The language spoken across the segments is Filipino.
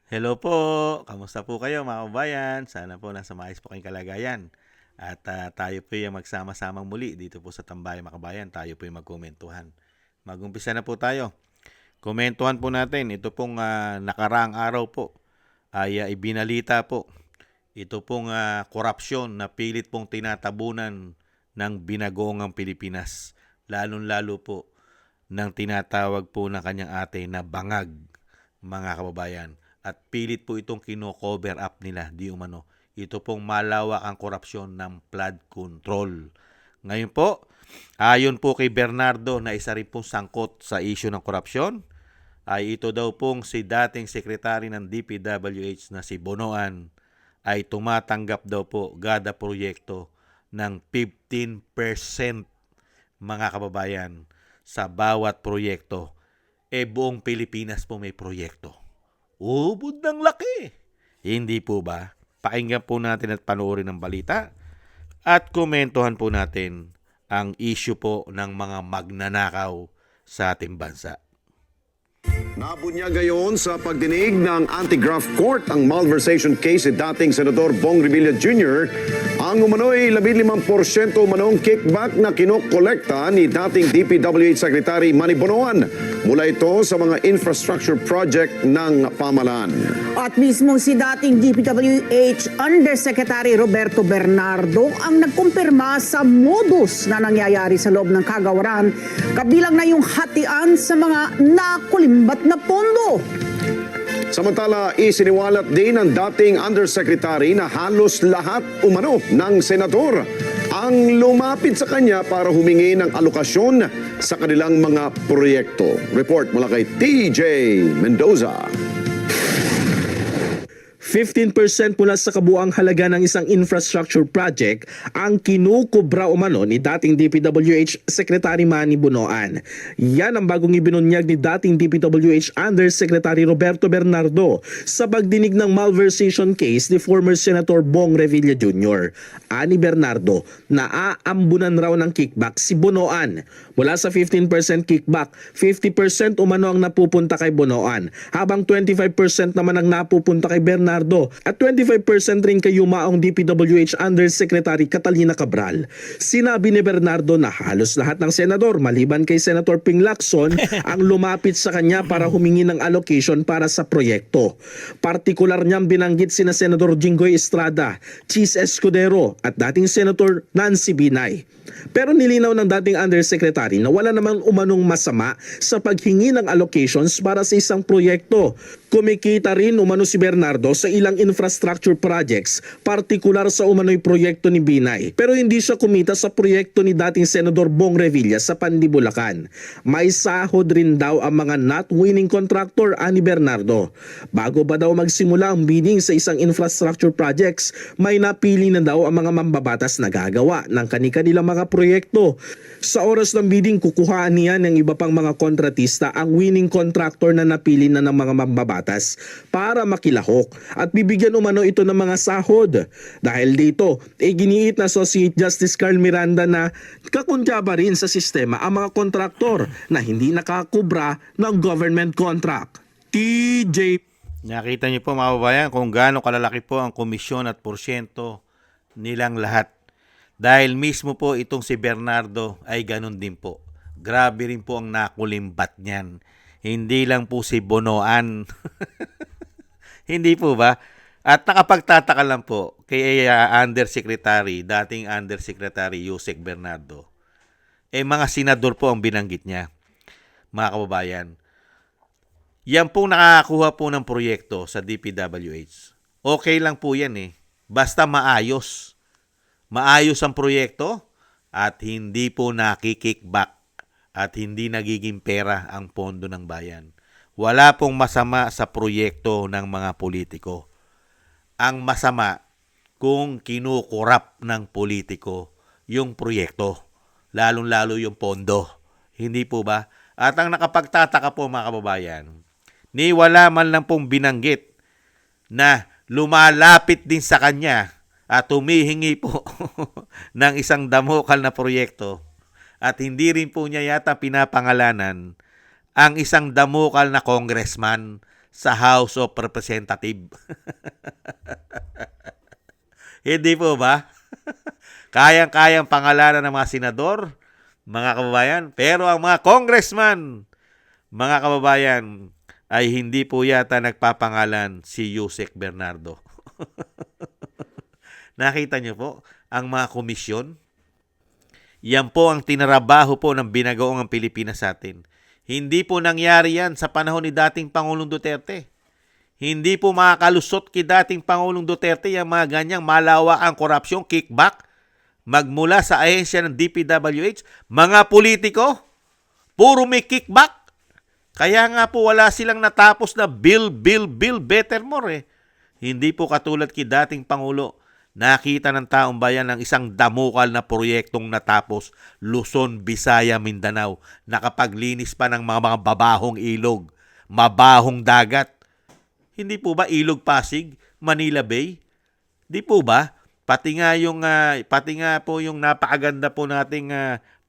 Hello po, kamusta po kayo mga kabayan? Sana po nasa maayos po kayong kalagayan. At tayo po yung magsama-samang muli dito po sa Tambayan mga kabayan. Tayo po yung magkomentuhan. Magumpisa na po tayo. Komentuhan po natin. Ito pong nakaraang araw po ay ibinalita po. Ito pong korupsyon na pilit pong tinatabunan ng binagoongang Pilipinas. Lalong-lalo po ng tinatawag po ng kanyang ate na bangag, mga kababayan. At pilit po itong kino-cover up nila, di umano. Ito pong malawak ang korupsyon ng flood control. Ngayon po, ayon po kay Bernardo na isa rin pong sangkot sa issue ng korupsyon, ay ito daw pong si dating sekretary ng DPWH na si Bonoan ay tumatanggap daw po kada proyekto ng 15% mga kababayan sa bawat proyekto. Buong Pilipinas po may proyekto. Ubod ng laki. Hindi po ba? Pakinggan po natin at panoorin ang balita at komentuhan po natin ang issue po ng mga magnanakaw sa ating bansa. Nabunyag ngayon sa pagdinig ng Anti-Graft Court ang malversation case ni dating Senador Bong Revilla Jr. Ang umano'y 15% umanong kickback na kinokolekta ni dating DPWH Secretary Manny Bonoan mula ito sa mga infrastructure project ng pamahalaan. At mismo si dating DPWH Undersecretary Roberto Bernardo ang nagkumpirma sa modus na nangyayari sa loob ng kagawaran, kabilang na yung hatian sa mga nakulimbat na pondo. Samantala, isiniwalat din ng dating Undersecretary na halos lahat umano ng senador ang lumapit sa kanya para humingi ng alokasyon sa kanilang mga proyekto. Report mula kay TJ Mendoza. 15% mula sa kabuang halaga ng isang infrastructure project ang kinukubra umano ni dating DPWH Secretary Manny Bonoan. Yan ang bagong ibinunyag ni dating DPWH Undersecretary Roberto Bernardo sa pagdinig ng malversation case ni former Senator Bong Revilla Jr. Ani Bernardo, naaambunan raw ng kickback si Bonoan. Mula sa 15% kickback, 50% umano ang napupunta kay Bonoan, habang 25% naman ang napupunta kay Bernardo at 25% rin kay yumaong DPWH Undersecretary Catalina Cabral. Sinabi ni Bernardo na halos lahat ng senador maliban kay Senator Ping Lacson ang lumapit sa kanya para humingi ng allocation para sa proyekto. Partikular niyang binanggit sina Senador Jinggoy Estrada, Chis Escudero at dating Senator Nancy Binay. Pero nilinaw ng dating Undersecretary na wala namang umanong masama sa paghingi ng allocations para sa isang proyekto. Kumikita rin umano si Bernardo sa ilang infrastructure projects, partikular sa umano'y proyekto ni Binay. Pero hindi siya kumita sa proyekto ni dating Senador Bong Revilla sa Pandibulacan. May sahod rin daw ang mga not winning contractor ani Bernardo. Bago ba daw magsimula ang bidding sa isang infrastructure projects, may napili na daw ang mga mambabatas na gagawa ng kani-kanilang mga proyekto. Sa oras ng bidding, kukuhaan niya ng iba pang mga kontratista ang winning contractor na napili na ng mga mambabatas para makilahok at bibigyan umano ito ng mga sahod. Dahil dito, giniit na Associate Justice Carl Miranda na kakuntsaba rin sa sistema ang mga kontraktor na hindi nakakubra ng government contract. TJ. Nakita niyo po mga kababayan kung gaano kalalaki po ang komisyon at porsyento nilang lahat. Dahil mismo po itong si Bernardo ay ganun din po. Grabe rin po ang nakulimbat niyan. Hindi lang po si Bonoan. Hindi po ba? At nakapagtataka lang po kay Undersecretary, dating Undersecretary Yusek Bernardo. Mga senador po ang binanggit niya, mga kababayan. Yan pong nakakakuha po ng proyekto sa DPWH. Okay lang po yan Basta maayos. Maayos ang proyekto at hindi po nakikickback at hindi nagiging pera ang pondo ng bayan. Wala pong masama sa proyekto ng mga politiko. Ang masama kung kinukurap ng politiko yung proyekto, lalong-lalo yung pondo. Hindi po ba? At ang nakapagtataka po mga kababayan, ni wala man lang pong binanggit na lumalapit din sa kanya at humihingi po ng isang damokal na proyekto at hindi rin po niya yata pinapangalanan ang isang damokal na congressman sa House of Representatives. Hindi po ba? Kayang-kayang pangalanan ng mga senador, mga kababayan. Pero ang mga congressman, mga kababayan, ay hindi po yata nagpapangalan si Yusek Bernardo. Nakita niyo po, ang mga komisyon, yan po ang tinarabaho po ng binagoong Pilipinas sa atin. Hindi po nangyari yan sa panahon ni dating Pangulong Duterte. Hindi po makakalusot kay dating Pangulong Duterte yung mga ganyang malawakang korupsyon, kickback, magmula sa ahensya ng DPWH. Mga politiko, puro may kickback. Kaya nga po wala silang natapos na bill, better more eh. Hindi po katulad kay dating Pangulo. Nakita ng taong bayan ng isang damukal na proyektong natapos, Luzon, Visaya, Mindanao. Nakapaglinis pa ng mga babahong ilog, mabahong dagat. Hindi po ba Ilog Pasig, Manila Bay? Di po ba? Pati nga po yung napakaganda po nating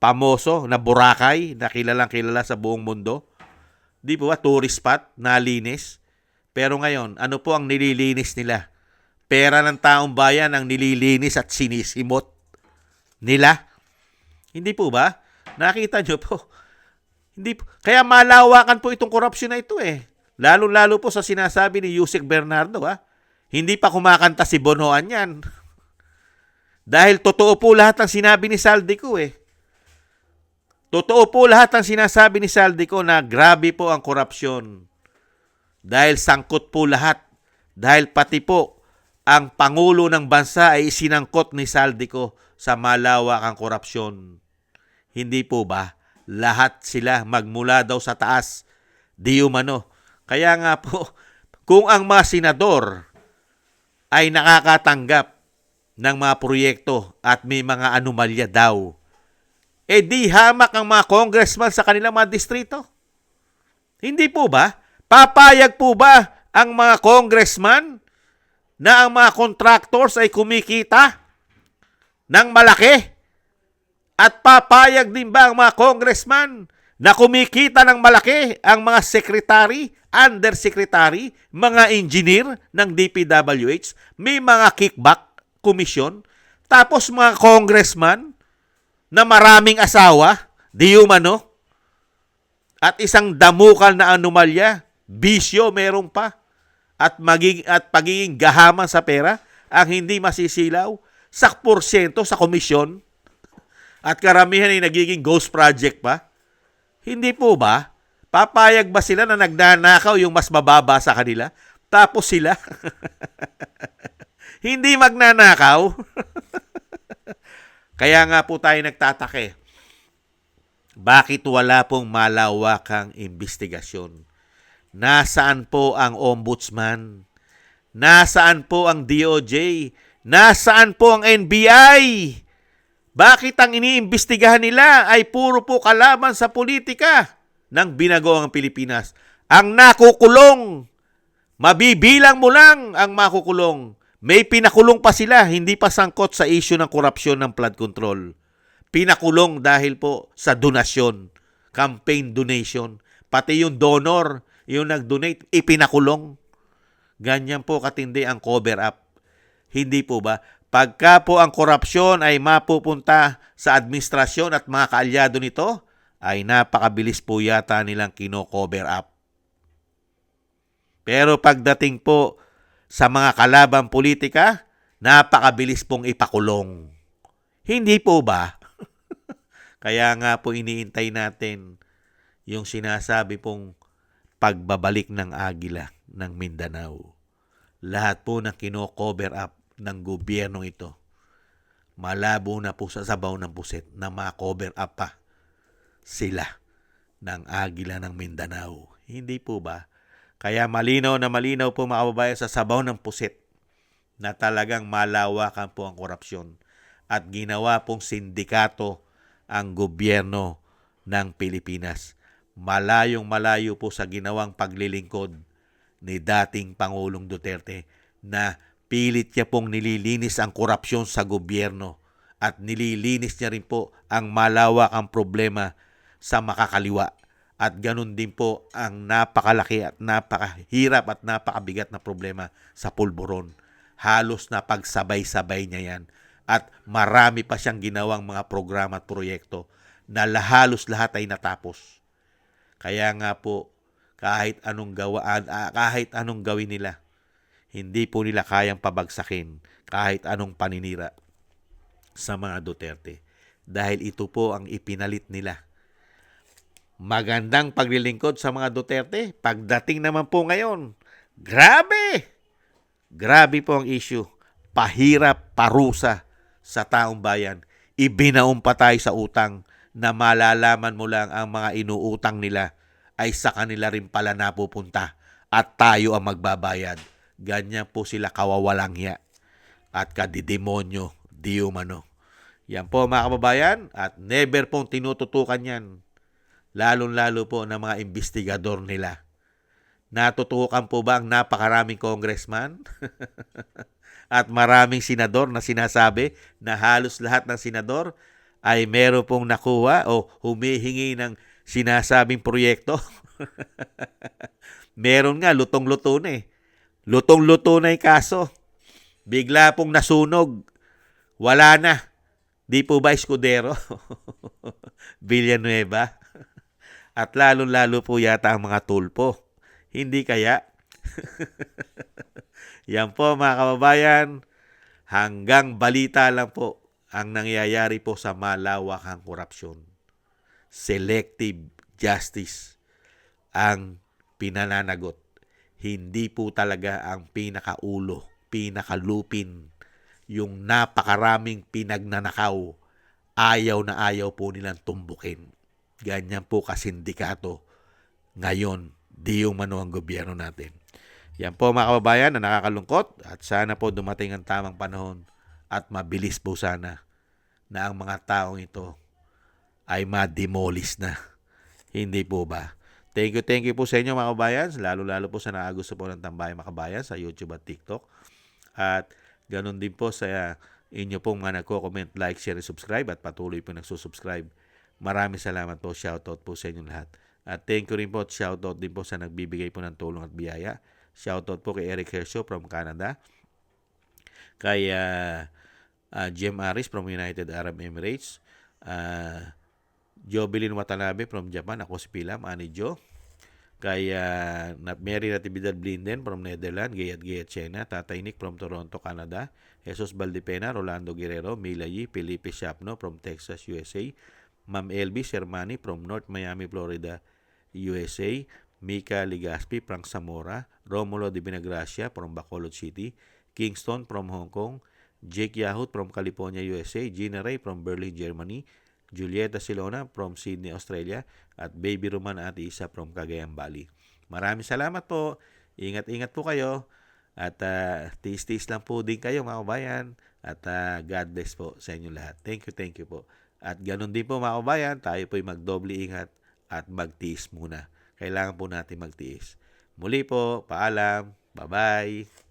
pamoso na Boracay, na kilalang kilala sa buong mundo. Di po ba tourist spot, nalinis? Pero ngayon, ano po ang nililinis nila? Pera ng taong bayan ang nililinis at sinisimot nila. Hindi po ba? Nakita nyo po. Hindi po. Kaya malawakan po itong korupsyon na ito eh. Lalo-lalo po sa sinasabi ni Yusek Bernardo. Hindi pa kumakanta si Bonoan yan. Dahil totoo po lahat ng sinabi ni Saldico eh. Totoo po lahat ng sinasabi ni Saldico na grabe po ang korupsyon. Dahil sangkot po lahat. Dahil pati po ang Pangulo ng bansa ay isinangkot ni Saldico sa malawakang korupsyon. Hindi po ba? Lahat sila magmula daw sa taas. Di umano. Kaya nga po, kung ang mga senador ay nakakatanggap ng mga proyekto at may mga anomalya daw, di hamak ang mga congressman sa kanilang mga distrito. Hindi po ba? Papayag po ba ang mga congressman na ang mga contractors ay kumikita ng malaki? At papayag din ba ang mga congressman na kumikita ng malaki ang mga secretary, undersecretary, mga engineer ng DPWH, may mga kickback, komisyon, tapos mga congressman na maraming asawa, di umano, at isang damukal na anomalya, bisyo meron pa, at pagiging gahaman sa pera ang hindi masisilaw sa porsyento sa komisyon, at karamihan ay nagiging ghost project pa. Hindi po ba? Papayag ba sila na nagnanakaw yung mas mababa sa kanila? Tapos sila hindi magnanakaw? Kaya nga po tayo nagtatake. Bakit wala pong malawakang investigasyon? Nasaan po ang ombudsman? Nasaan po ang DOJ? Nasaan po ang NBI? Bakit ang iniimbestigahan nila ay puro po kalaban sa politika ng binagoong Pilipinas? Ang nakukulong, mabibilang mo lang ang makukulong. May pinakulong pa sila, hindi pa sangkot sa issue ng korupsyon ng flood control. Pinakulong dahil po sa donasyon, campaign donation. Pati yung donor, yung nag-donate, ipinakulong. Ganyan po katindi ang cover up. Hindi po ba? Pagka po ang korupsyon ay mapupunta sa administrasyon at mga kaalyado nito, ay napakabilis po yata nilang kino-cover up. Pero pagdating po sa mga kalabang politika, napakabilis pong ipakulong. Hindi po ba? Kaya nga po iniintay natin yung sinasabi pong pagbabalik ng Agila ng Mindanao. Lahat po ng kino-cover up ng gobyerno ito, malabo na po sa sabaw ng puset na ma-cover up pa sila ng Agila ng Mindanao. Hindi po ba? Kaya malinaw na malinaw po mga kababayan sa sabaw ng puset na talagang malawakan po ang korupsyon at ginawa pong sindikato ang gobyerno ng Pilipinas. Malayong malayo po sa ginawang paglilingkod ni dating Pangulong Duterte na pilit niya pong nililinis ang korupsyon sa gobyerno at nililinis niya rin po ang malawakang problema sa makakaliwa At ganun din po ang napakalaki at napakahirap at napakabigat na problema sa pulburon. Halos na pagsabay-sabay niya yan. At marami pa siyang ginawang mga programa at proyekto na halos lahat ay natapos. Kaya nga po, kahit anong gawin nila, hindi po nila kayang pabagsakin kahit anong paninira sa mga Duterte. Dahil ito po ang ipinalit nila. Magandang paglilingkod sa mga Duterte. Pagdating naman po ngayon, grabe! Grabe po ang issue. Pahirap, parusa sa taong bayan. Ibinaon pa tayo sa utang na malalaman mo lang ang mga inuutang nila ay sa kanila rin pala napupunta at tayo ang magbabayad. Ganyan po sila kawawalang hiya at kadidemonyo, di umano. Yan po mga kababayan at never pong tinututukan yan. Lalong-lalo po ng mga investigador nila. Natutukan po ba ang napakaraming congressman? At maraming senador na sinasabi na halos lahat ng senador ay meron pong nakuha o humihingi ng sinasabing proyekto. Meron nga, lutong-luto na eh. Lutong-luto na yung kaso. Bigla pong nasunog. Wala na. Di po ba Escudero? Villanueva? At lalo-lalo po yata ang mga tulpo. Hindi kaya? Yan po mga kababayan, hanggang balita lang po ang nangyayari po sa malawakang korupsyon. Selective justice ang pinananagot. Hindi po talaga ang pinakaulo, pinakalupin, yung napakaraming pinagnanakaw. Ayaw na ayaw po nilang tumbukin. Ganyan po kasindikato ngayon, di umano ang gobyerno natin. Yan po mga kababayan na nakakalungkot at sana po dumating ang tamang panahon at mabilis po sana na ang mga taong ito ay ma-demolish na. Hindi po ba? Thank you po sa inyo mga kababayan, lalo-lalo po sa nakagusto po ng Tambayan mga kabayan sa YouTube at TikTok. At ganun din po sa inyo pong mga nagko-comment, like, share, subscribe at patuloy po nagsusubscribe. Maraming salamat po, shoutout po sa inyo lahat. At thank you rin po at shoutout din po sa nagbibigay po ng tulong at biyaya. Shoutout po kay Eric Hershaw from Canada. Kay Jem Aris from United Arab Emirates. Jovelyn Watanabe from Japan. Ako si Pilam, Ani Jo. Kay Mary Natividad Blinden from Netherlands. Gayat China. Tatay Nick from Toronto, Canada. Jesus Valdepena, Rolando Guerrero. Mila Yi, Felipe Shapno from Texas, USA. Ma'am Elby Shermani from North Miami, Florida, USA. Mika Ligaspi, Frank Zamora, Romulo de Vinagracia from Bacolod City, Kingston from Hong Kong, Jake Yahut from California, USA, Gina Ray from Berlin, Germany, Julieta Silona from Sydney, Australia, at Baby Roman Ate Isa from Cagayan Valley. Maraming salamat po. Ingat-ingat po kayo. At tiis-tiis lang po din kayo mga kabayan. At God bless po sa inyo lahat. Thank you po. At ganun din po mga kabayan, tayo po'y magdoble ingat at magtiis muna. Kailangan po natin magtiis. Muli po, paalam. Bye-bye.